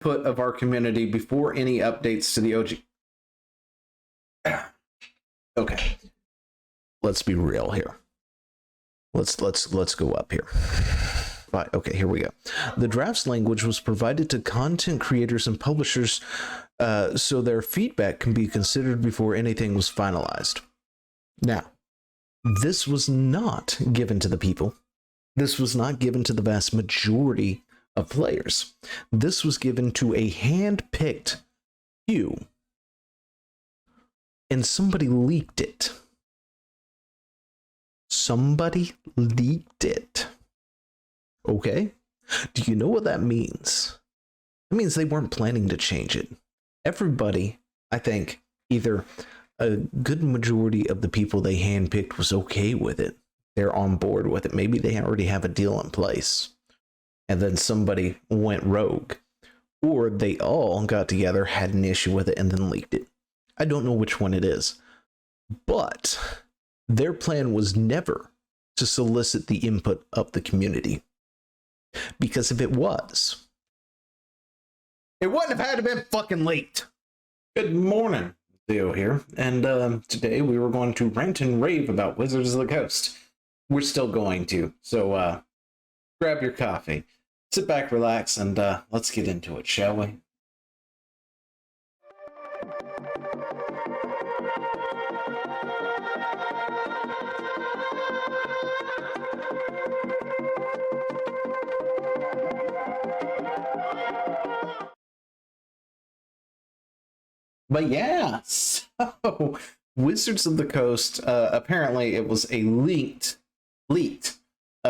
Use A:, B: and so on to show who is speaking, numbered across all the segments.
A: input of our community before any updates to the OG. Okay, let's be real here. Let's go up here. Right, okay, here we go. The drafts language was provided to content creators and publishers so their feedback can be considered before anything was finalized. Now, this was not given to the people. This was not given to the vast majority of players. This was given to a hand-picked few. And somebody leaked it. Somebody leaked it. Okay? Do you know what that means? It means they weren't planning to change it. Everybody, I think, either a good majority of the people they handpicked was okay with it. They're on board with it. Maybe they already have a deal in place. And then somebody went rogue. Or they all got together, had an issue with it, and then leaked it. I don't know which one it is. But their plan was never to solicit the input of the community. Because if it was, it wouldn't have had to been fucking leaked. Good morning, Theo here. And today we were going to rant and rave about Wizards of the Coast. We're still going to. So grab your coffee, sit back, relax, and let's get into it, shall we? But yeah, so Wizards of the Coast, apparently it was a leaked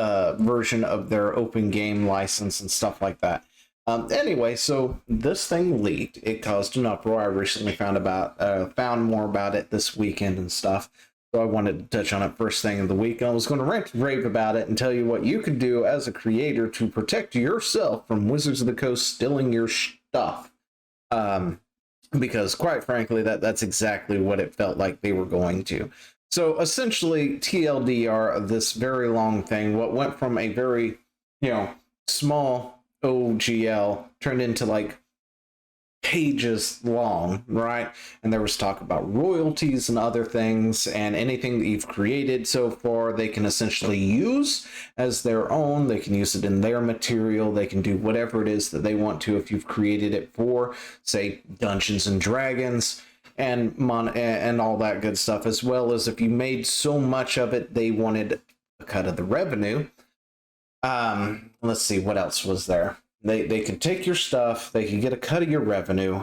A: version of their open game license and stuff like that. Anyway, so this thing leaked. It caused an uproar. I recently found more about it this weekend and stuff. So I wanted to touch on it first thing of the week. I was going to rant and rave about it and tell you what you could do as a creator to protect yourself from Wizards of the Coast stealing your stuff. Because quite frankly, that's exactly what it felt like they were going to. So essentially, TLDR of this very long thing, what went from a very, small OGL turned into like pages long, right? And there was talk about royalties and other things, and anything that you've created so far, they can essentially use as their own. They can use it in their material. They can do whatever it is that they want to if you've created it for, say, Dungeons and Dragons and all that good stuff, as well as if you made so much of it, they wanted a cut of the revenue. Let's see, what else was there? They could take your stuff, they could get a cut of your revenue,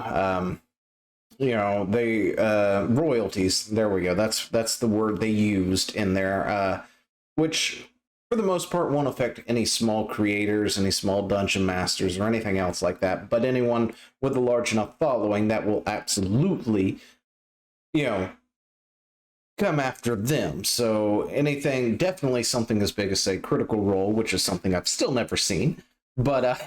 A: royalties, there we go, that's the word they used in there, which for the most part won't affect any small creators, any small dungeon masters, or anything else like that, but anyone with a large enough following, that will absolutely, come after them. So anything, definitely something as big as, say, Critical Role, which is something I've still never seen. But, I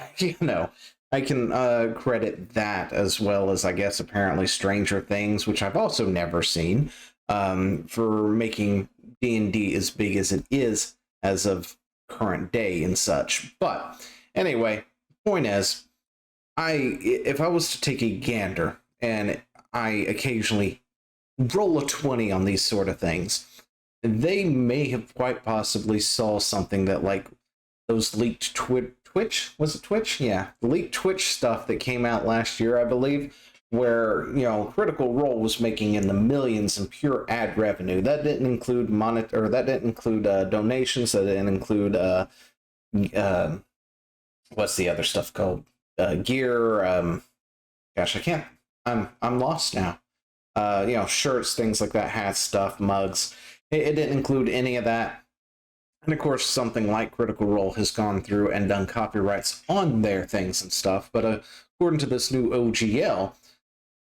A: can credit that, as well as, I guess, apparently Stranger Things, which I've also never seen, for making D&D as big as it is as of current day and such. But, anyway, point is, if I was to take a gander, and I occasionally roll a 20 on these sort of things, they may have quite possibly saw something that, like, those leaked Twitch? Was it Twitch? Yeah. The leaked Twitch stuff that came out last year, I believe, where, Critical Role was making in the millions in pure ad revenue. That didn't include donations. That didn't include, what's the other stuff called? Gear. Gosh, I'm lost now. Shirts, things like that, hats, stuff, mugs. It didn't include any of that. And of course, something like Critical Role has gone through and done copyrights on their things and stuff. But according to this new OGL,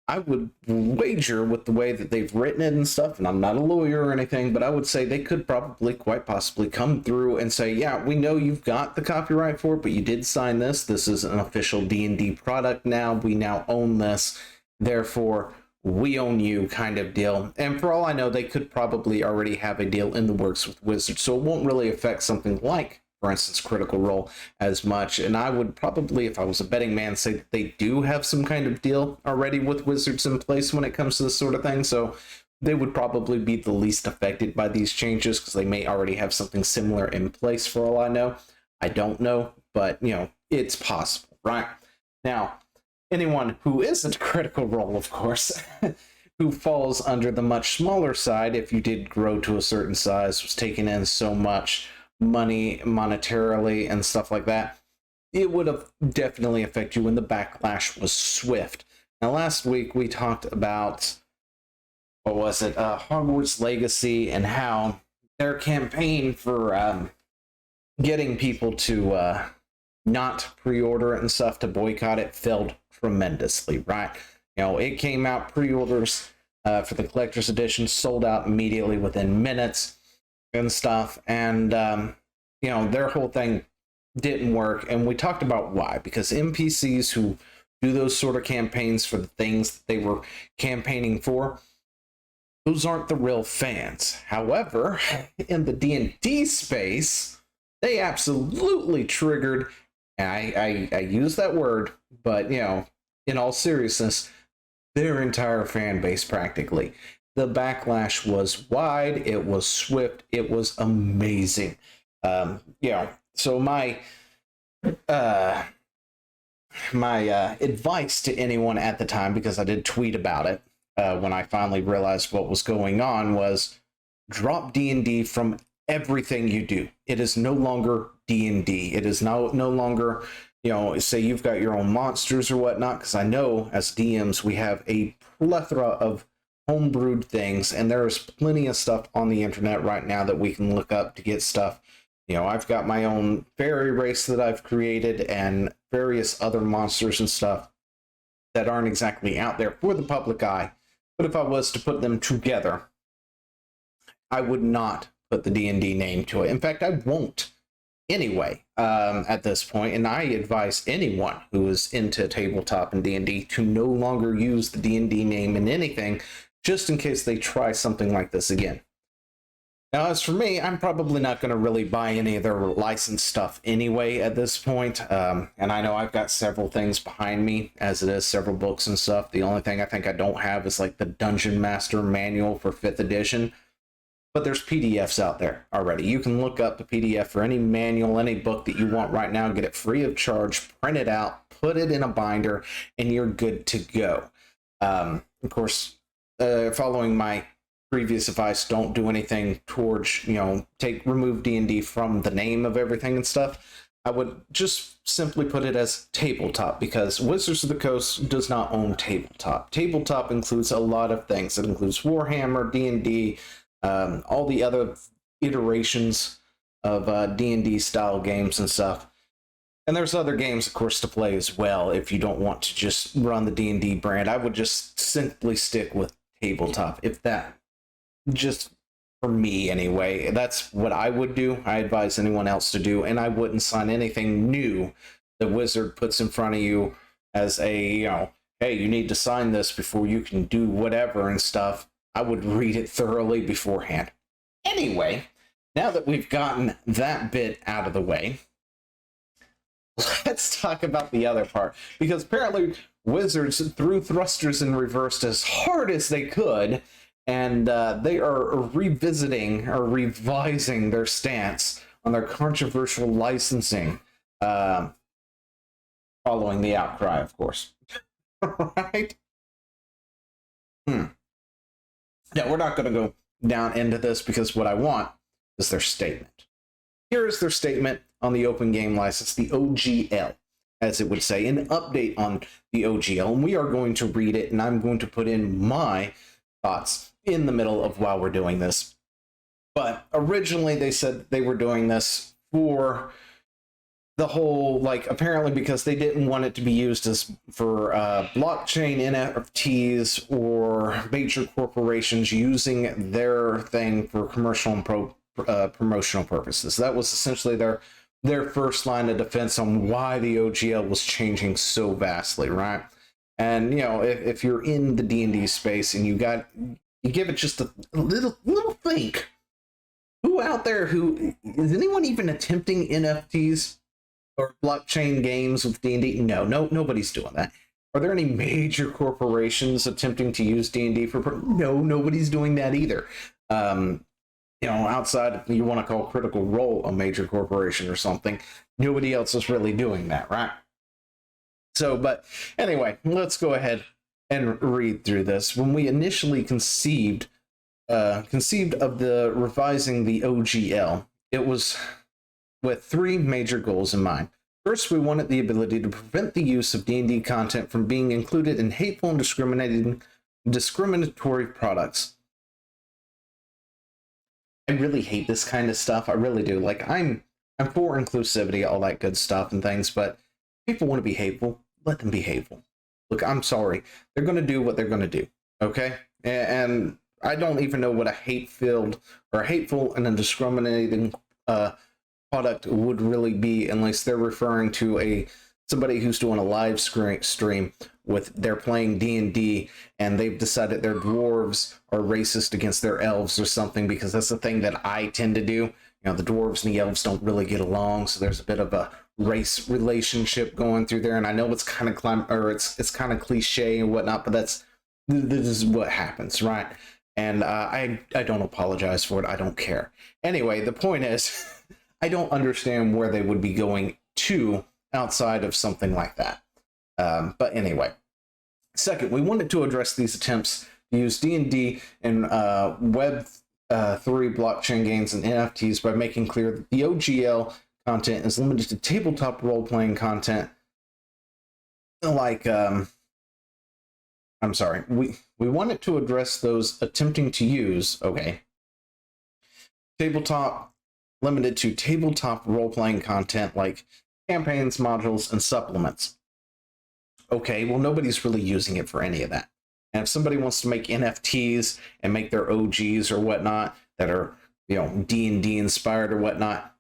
A: I would wager with the way that they've written it and stuff, and I'm not a lawyer or anything, but I would say they could probably quite possibly come through and say, yeah, we know you've got the copyright for it, but you did sign this. This is an official D&D product now. We now own this. Therefore, we own you kind of deal. And for all I know, they could probably already have a deal in the works with Wizards, so it won't really affect something like, for instance, Critical Role as much. And I would probably, if I was a betting man, say that they do have some kind of deal already with Wizards in place when it comes to this sort of thing. So they would probably be the least affected by these changes because they may already have something similar in place for all I know. I don't know, but it's possible, right? Now, anyone who isn't Critical Role, of course, who falls under the much smaller side, if you did grow to a certain size, was taking in so much money monetarily and stuff like that, it would have definitely affected you, and the backlash was swift. Now, last week we talked about, what was it, Hogwarts Legacy, and how their campaign for getting people to not pre-order it and stuff, to boycott it, failed tremendously, right? It came out, pre-orders for the collector's edition sold out immediately within minutes and stuff, and their whole thing didn't work. And we talked about why, because NPCs who do those sort of campaigns for the things that they were campaigning for, those aren't the real fans. However, in the D&D space, they absolutely triggered, and I use that word, but in all seriousness, their entire fan base practically. The backlash was wide, it was swift, it was amazing. So my advice to anyone at the time, because I did tweet about it when I finally realized what was going on, was drop D&D from everything you do. It is no longer D&D. It is no longer, say you've got your own monsters or whatnot, because I know as DMs we have a plethora of homebrewed things, and there's plenty of stuff on the internet right now that we can look up to get stuff. I've got my own fairy race that I've created and various other monsters and stuff that aren't exactly out there for the public eye. But if I was to put them together, I would not put the D&D name to it. In fact, I won't anyway at this point. And I advise anyone who is into tabletop and D&D to no longer use the D&D name in anything, just in case they try something like this again. Now, as for me, I'm probably not going to really buy any of their licensed stuff anyway at this point. And I know I've got several things behind me, as it is, several books and stuff. The only thing I think I don't have is like the Dungeon Master Manual for 5th edition. But there's PDFs out there already. You can look up the PDF for any manual, any book that you want right now, get it free of charge, print it out, put it in a binder, and you're good to go. Of course, following my previous advice, don't do anything towards, remove D&D from the name of everything and stuff. I would just simply put it as tabletop, because Wizards of the Coast does not own tabletop. Tabletop includes a lot of things. It includes Warhammer, D&D, all the other iterations of D&D style games and stuff. And there's other games, of course, to play as well. If you don't want to just run the D&D brand, I would just simply stick with tabletop. If that, just for me anyway, that's what I would do. I advise anyone else to do, and I wouldn't sign anything new the Wizard puts in front of you as a, hey, you need to sign this before you can do whatever and stuff. I would read it thoroughly beforehand. Anyway, now that we've gotten that bit out of the way, let's talk about the other part. Because apparently Wizards threw thrusters in reversed as hard as they could, and they are revisiting or revising their stance on their controversial licensing, following the outcry, of course. Right? Now, we're not going to go down into this, because what I want is their statement. Here is their statement on the open game license, the OGL, as it would say, an update on the OGL. And we are going to read it, and I'm going to put in my thoughts in the middle of while we're doing this. But originally they said they were doing this for the whole, apparently because they didn't want it to be used as for blockchain NFTs or major corporations using their thing for commercial and promotional purposes. That was essentially their first line of defense on why the OGL was changing so vastly, right? And if you're in the D&D space and you give it just a little think, who out there who is anyone even attempting NFTs or blockchain games with D&D? No, nobody's doing that. Are there any major corporations attempting to use D&D for? No, nobody's doing that either. Outside, you want to call Critical Role a major corporation or something, nobody else is really doing that, right? So, but anyway, let's go ahead and read through this. When we initially conceived of the revising the OGL, it was with three major goals in mind. First, we wanted the ability to prevent the use of D&D content from being included in hateful and discriminatory products. I really hate this kind of stuff. I really do. Like, I'm for inclusivity, all that good stuff and things, but people want to be hateful, let them be hateful. Look, I'm sorry. They're going to do what they're going to do, okay? And I don't even know what a hate-filled or hateful and a discriminating product would really be unless they're referring to somebody who's doing a live stream with they're playing D&D and they've decided their dwarves are racist against their elves or something, because that's the thing that I tend to do. The dwarves and the elves don't really get along, so there's a bit of a race relationship going through there. And I know it's kind of it's kind of cliche and whatnot, but this is what happens, right? And I don't apologize for it. I don't care. Anyway, the point is, I don't understand where they would be going to outside of something like that. But anyway, second, we wanted to address these attempts to use D&D and Web 3 blockchain games and NFTs by making clear that the OGL content is limited to tabletop role-playing content. Like, I'm sorry, we wanted to address those attempting to use, tabletop, limited to tabletop role-playing content like campaigns, modules, and supplements. Okay, well, nobody's really using it for any of that. And if somebody wants to make NFTs and make their OGs or whatnot that are, D&D inspired or whatnot,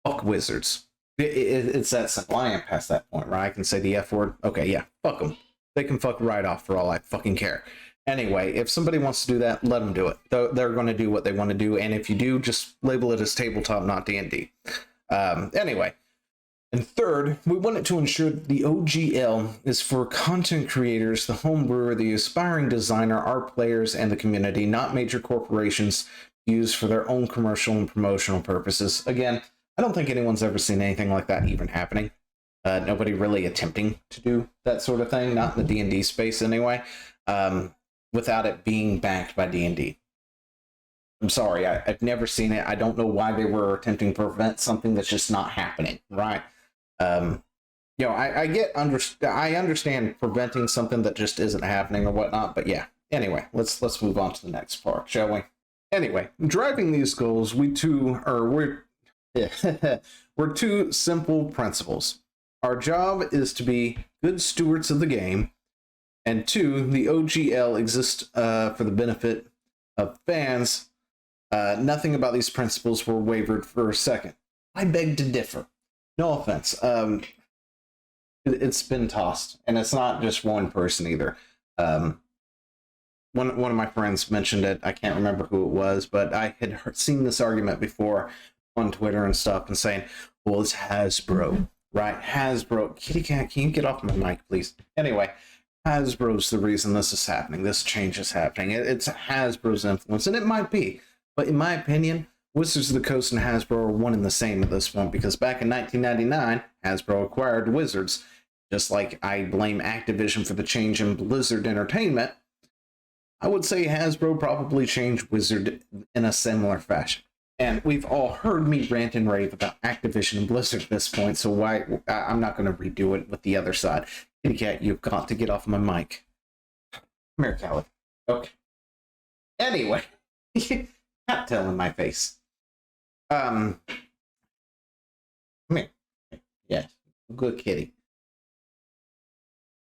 A: fuck wizards. It's that simple. I am past that point, right? I can say the F word. Okay, yeah, fuck them. They can fuck right off for all I fucking care. Anyway, if somebody wants to do that, let them do it. They're going to do what they want to do. And if you do, just label it as tabletop, not D&D. Anyway. And third, we wanted to ensure that the OGL is for content creators, the home brewer, the aspiring designer, our players, and the community, not major corporations used for their own commercial and promotional purposes. Again, I don't think anyone's ever seen anything like that even happening. Nobody really attempting to do that sort of thing, not in the D&D space anyway, without it being backed by D&D. I'm sorry, I've never seen it. I don't know why they were attempting to prevent something that's just not happening, right? I understand preventing something that just isn't happening or whatnot, but yeah. Anyway, let's move on to the next part, shall we? Anyway, driving these goals, we're two simple principles. Our job is to be good stewards of the game, and two, the OGL exists for the benefit of fans. Nothing about these principles were wavered for a second. I beg to differ. No offense. It's been tossed, and it's not just one person either. One of my friends mentioned it. I can't remember who it was, but I had seen this argument before on Twitter and stuff, and saying, "Well, it's Hasbro, right? Hasbro, kitty cat, can you get off my mic, please?" Anyway, Hasbro's the reason this is happening. This change is happening. It's Hasbro's influence, and it might be. But in my opinion, Wizards of the Coast and Hasbro are one and the same at this point, because back in 1999, Hasbro acquired Wizards. Just like I blame Activision for the change in Blizzard Entertainment, I would say Hasbro probably changed Wizard in a similar fashion. And we've all heard me rant and rave about Activision and Blizzard at this point, so I'm not going to redo it with the other side. Kitty cat, you've got to get off my mic. Come here, Callie. Okay. Anyway. Cat tail in my face. Come here. Yeah, good kitty.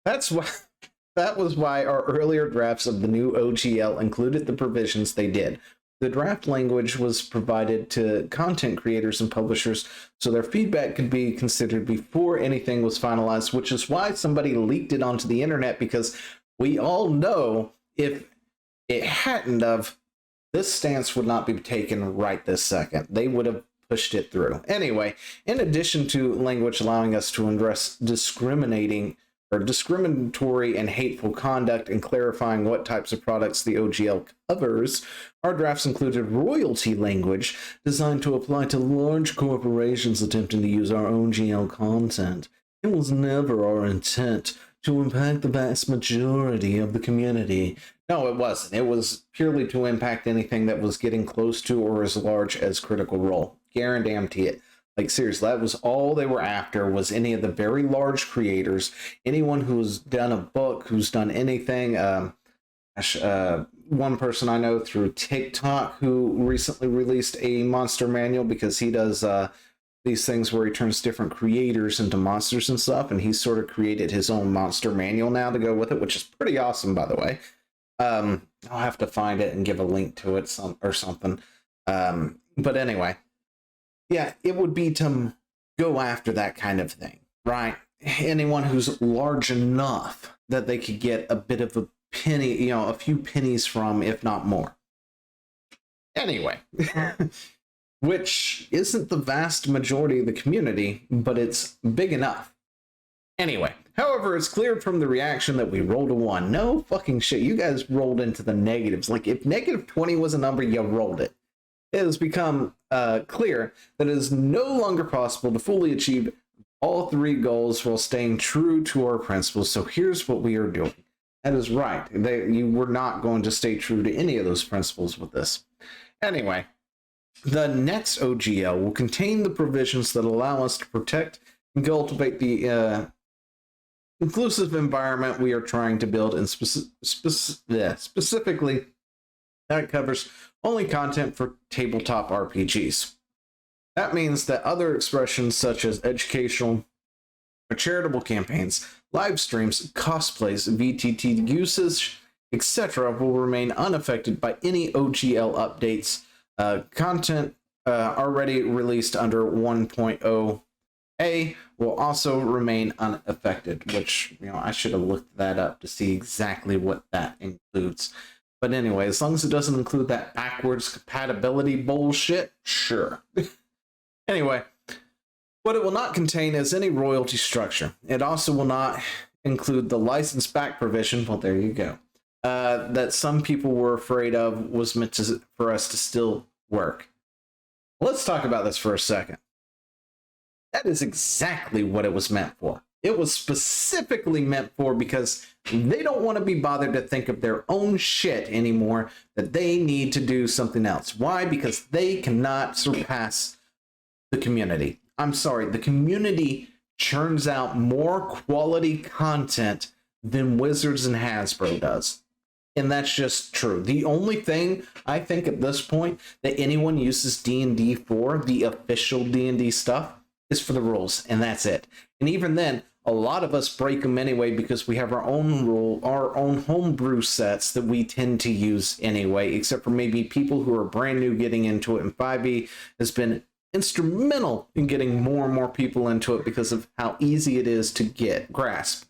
A: That was why our earlier drafts of the new OGL included the provisions they did. The draft language was provided to content creators and publishers so their feedback could be considered before anything was finalized, which is why somebody leaked it onto the internet, because we all know if it hadn't of, this stance would not be taken right this second. They would have pushed it through. Anyway, in addition to language allowing us to address discriminatory and hateful conduct and clarifying what types of products the OGL covers, our drafts included royalty language designed to apply to large corporations attempting to use our OGL content. It was never our intent to impact the vast majority of the community. No, it wasn't. It was purely to impact anything that was getting close to or as large as Critical Role. Guarantee it. Like, seriously, that was all they were after, was any of the very large creators, anyone who's done a book, who's done anything. One person I know through TikTok who recently released a monster manual, because he does these things where he turns different creators into monsters and stuff, and he's sort of created his own monster manual now to go with it, which is pretty awesome, by the way. I'll have to find it and give a link to it or something. But anyway, yeah, it would be to go after that kind of thing, right? Anyone who's large enough that they could get a bit of a penny, a few pennies from, if not more. Anyway, which isn't the vast majority of the community, but it's big enough. Anyway, however, it's clear from the reaction that we rolled a 1. No fucking shit, you guys rolled into the negatives. Like, if negative 20 was a number, you rolled it. It has become clear that it is no longer possible to fully achieve all 3 goals while staying true to our principles. So here's what we are doing. That is right. You were not going to stay true to any of those principles with this. Anyway, the next OGL will contain the provisions that allow us to protect and cultivate the inclusive environment we are trying to build, and specifically that covers only content for tabletop RPGs. That means that other expressions such as educational or charitable campaigns, live streams, cosplays, VTT usage, etc. will remain unaffected by any OGL updates. Content already released under 1.0A will also remain unaffected, which, I should have looked that up to see exactly what that includes. But anyway, as long as it doesn't include that backwards compatibility bullshit, sure. Anyway, what it will not contain is any royalty structure. It also will not include the license back provision, well, there you go, that some people were afraid of was meant for us to still work. Let's talk about this for a second. That is exactly what it was meant for. It was specifically meant for, because they don't want to be bothered to think of their own shit anymore, that they need to do something else. Why? Because they cannot surpass the community. I'm sorry, the community churns out more quality content than Wizards and Hasbro does. And that's just true. The only thing I think at this point that anyone uses D&D for, the official D&D stuff, is for the rules, and that's it. And even then, a lot of us break them anyway because we have our own homebrew sets that we tend to use anyway, except for maybe people who are brand new getting into it. And 5e has been instrumental in getting more and more people into it because of how easy it is to grasp.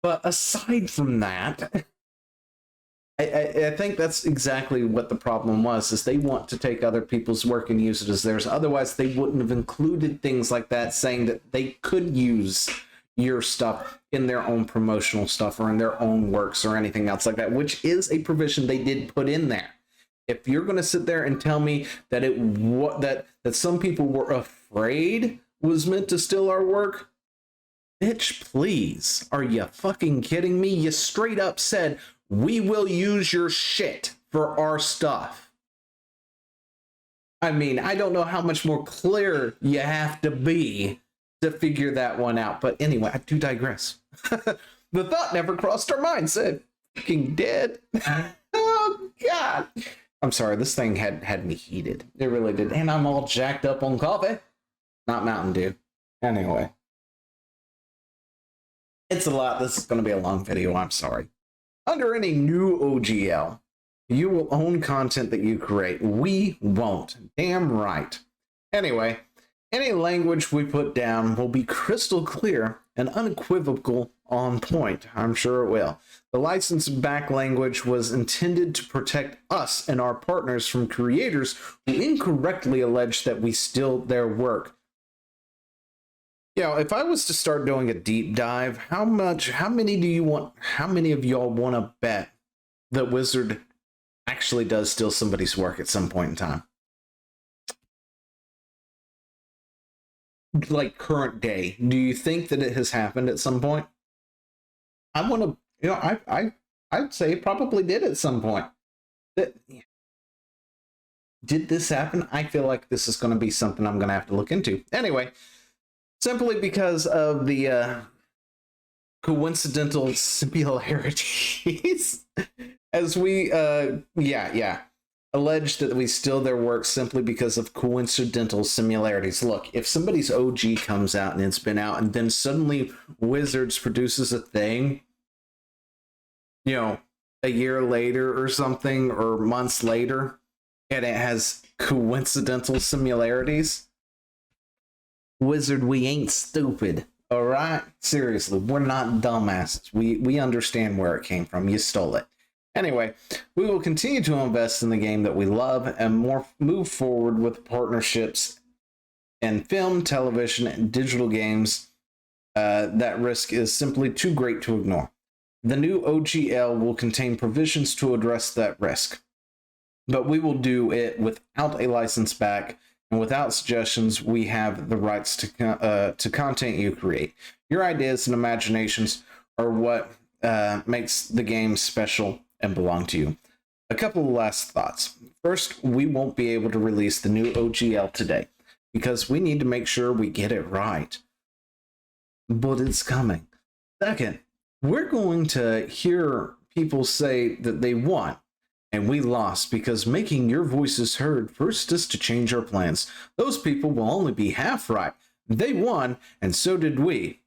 A: But aside from that, I think that's exactly what the problem was, is they want to take other people's work and use it as theirs. Otherwise, they wouldn't have included things like that, saying that they could use your stuff in their own promotional stuff or in their own works or anything else like that, which is a provision they did put in there. If you're going to sit there and tell me that that some people were afraid was meant to steal our work, bitch, please. Are you fucking kidding me? You straight up said, we will use your shit for our stuff. I mean, I don't know how much more clear you have to be to figure that one out. But anyway, I do digress. The thought never crossed our mind. Said, fucking dead. Oh, God. I'm sorry, this thing had me heated. It really did. And I'm all jacked up on coffee. Not Mountain Dew. Anyway. It's a lot. This is going to be a long video. I'm sorry. Under any new OGL, you will own content that you create. We won't. Damn right. Anyway, any language we put down will be crystal clear and unequivocal on point. I'm sure it will. The license back language was intended to protect us and our partners from creators who incorrectly allege that we steal their work. You know, if I was to start doing a deep dive, how many of y'all want to bet that Wizard actually does steal somebody's work at some point in time? Like current day, do you think that it has happened at some point? I want to, you know, I'd say it probably did at some point. Did this happen? I feel like this is going to be something I'm going to have to look into. Anyway, simply because of the coincidental similarities, as we, alleged that we steal their work simply because of coincidental similarities. Look, if somebody's OG comes out and it's been out, and then suddenly Wizards produces a thing, you know, a year later or something, or months later, and it has coincidental similarities, Wizard, we ain't stupid, all right? Seriously, we're not dumbasses. We understand where it came from. You stole it. Anyway, we will continue to invest in the game that we love and move forward with partnerships in film, television, and digital games. That risk is simply too great to ignore. The new OGL will contain provisions to address that risk, but we will do it without a license back and without suggestions. We have the rights to content you create. Your ideas and imaginations are what makes the game special and belong to you. A couple of last thoughts. First, we won't be able to release the new OGL today because we need to make sure we get it right. But it's coming. Second, we're going to hear people say that they won and we lost because making your voices heard forced us to change our plans. Those people will only be half right. They won, and so did we.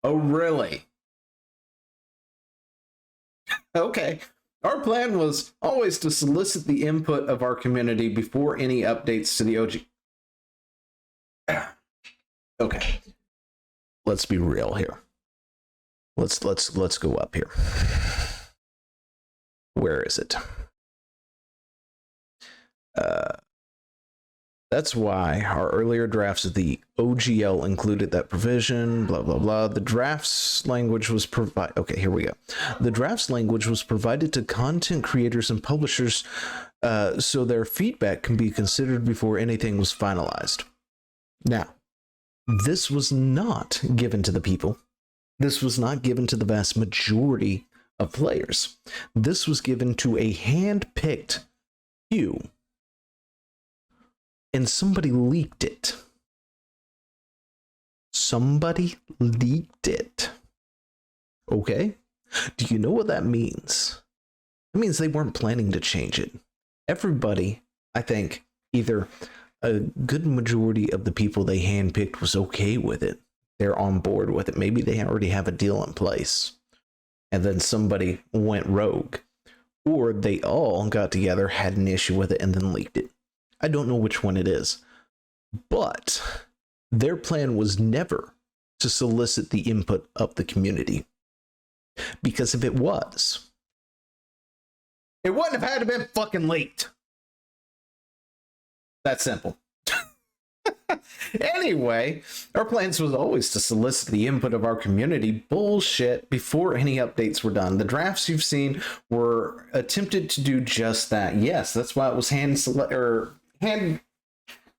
A: Oh, really? Okay. Our plan was always to solicit the input of our community before any updates to the OG. Okay. Let's be real here. Let's go up here. Where is it? That's why our earlier drafts of the OGL included that provision, blah, blah, blah. The drafts language was provided. Okay, here we go. The drafts language was provided to content creators and publishers so their feedback can be considered before anything was finalized. Now, this was not given to the people. This was not given to the vast majority of players. This was given to a hand-picked few. And somebody leaked it. Somebody leaked it. Okay? Do you know what that means? It means they weren't planning to change it. Everybody, I think, either a good majority of the people they handpicked was okay with it. They're on board with it. Maybe they already have a deal in place. And then somebody went rogue. Or they all got together, had an issue with it, and then leaked it. I don't know which one it is, but their plan was never to solicit the input of the community. Because if it was, it wouldn't have had to been fucking leaked. That simple. Anyway, our plans was always to solicit the input of our community. Bullshit. Before any updates were done, the drafts you've seen were attempted to do just that. Yes, that's why it was hand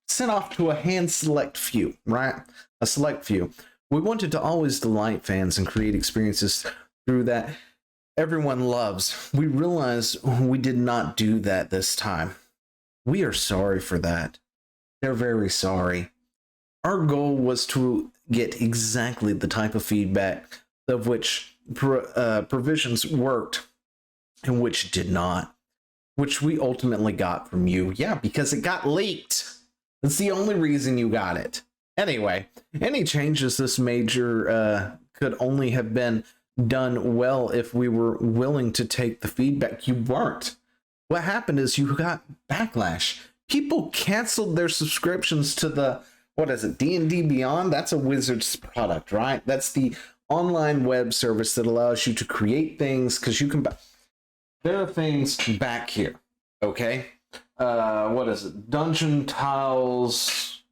A: sent off to a hand select few, right? A select few. We wanted to always delight fans and create experiences through that everyone loves. We realized we did not do that this time. We are sorry for that. They're very sorry. Our goal was to get exactly the type of feedback of which provisions worked and which did not, which we ultimately got from you. Yeah, because it got leaked. That's the only reason you got it. Anyway, any changes this major could only have been done well if we were willing to take the feedback. You weren't. What happened is you got backlash. People canceled their subscriptions to the what is it? D&D Beyond? That's a Wizards product, right? That's the online web service that allows you to create things, because you can. There are things back here, okay? What is it? Dungeon tiles,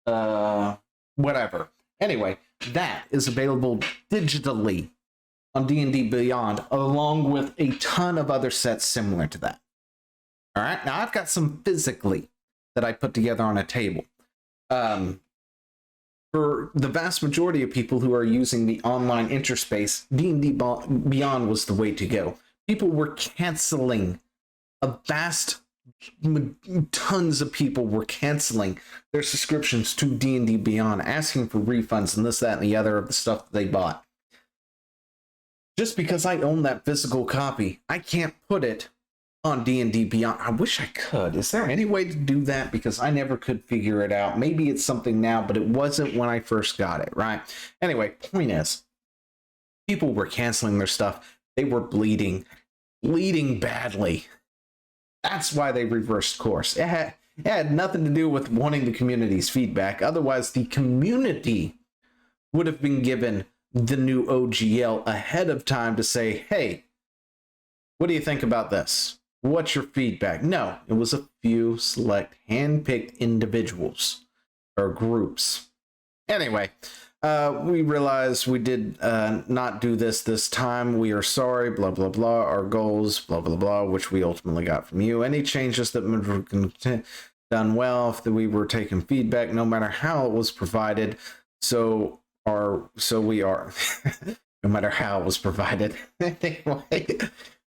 A: whatever. Anyway, that is available digitally on D&D Beyond, along with a ton of other sets similar to that. All right, now I've got some physically that I put together on a table. For the vast majority of people who are using the online interspace, D&D Beyond was the way to go. People were canceling. Tons of people were canceling their subscriptions to D&D Beyond, asking for refunds and this, that, and the other of the stuff that they bought. Just because I own that physical copy, I can't put it on D&D Beyond. I wish I could. Is there any way to do that? Because I never could figure it out. Maybe it's something now, but it wasn't when I first got it, right? Anyway, point is, people were canceling their stuff. They were bleeding badly. That's why they reversed course. It had nothing to do with wanting the community's feedback. Otherwise, the community would have been given the new OGL ahead of time to say, hey, what do you think about this? What's your feedback? No, it was a few select hand-picked individuals or groups. Anyway, we realized we did not do this time. We are sorry, blah, blah, blah. Our goals, blah, blah, blah, which we ultimately got from you. Any changes that were done well, if we were taking feedback, no matter how it was provided. So we are, no matter how it was provided. Anyway,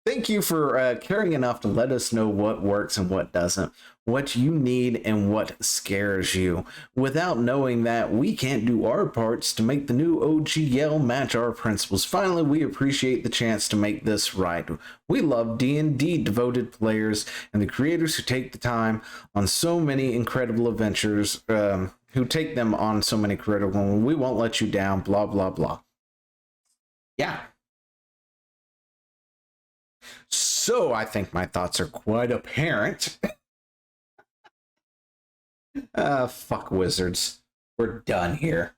A: thank you for caring enough to let us know what works and what doesn't, what you need and what scares you. Without knowing that, we can't do our parts to make the new OGL match our principles. Finally, we appreciate the chance to make this right. We love D&D devoted players and the creators who take the time on so many incredible adventures, who take them on so many critical. We won't let you down, blah, blah, blah. Yeah. So I think my thoughts are quite apparent. Fuck Wizards. We're done here.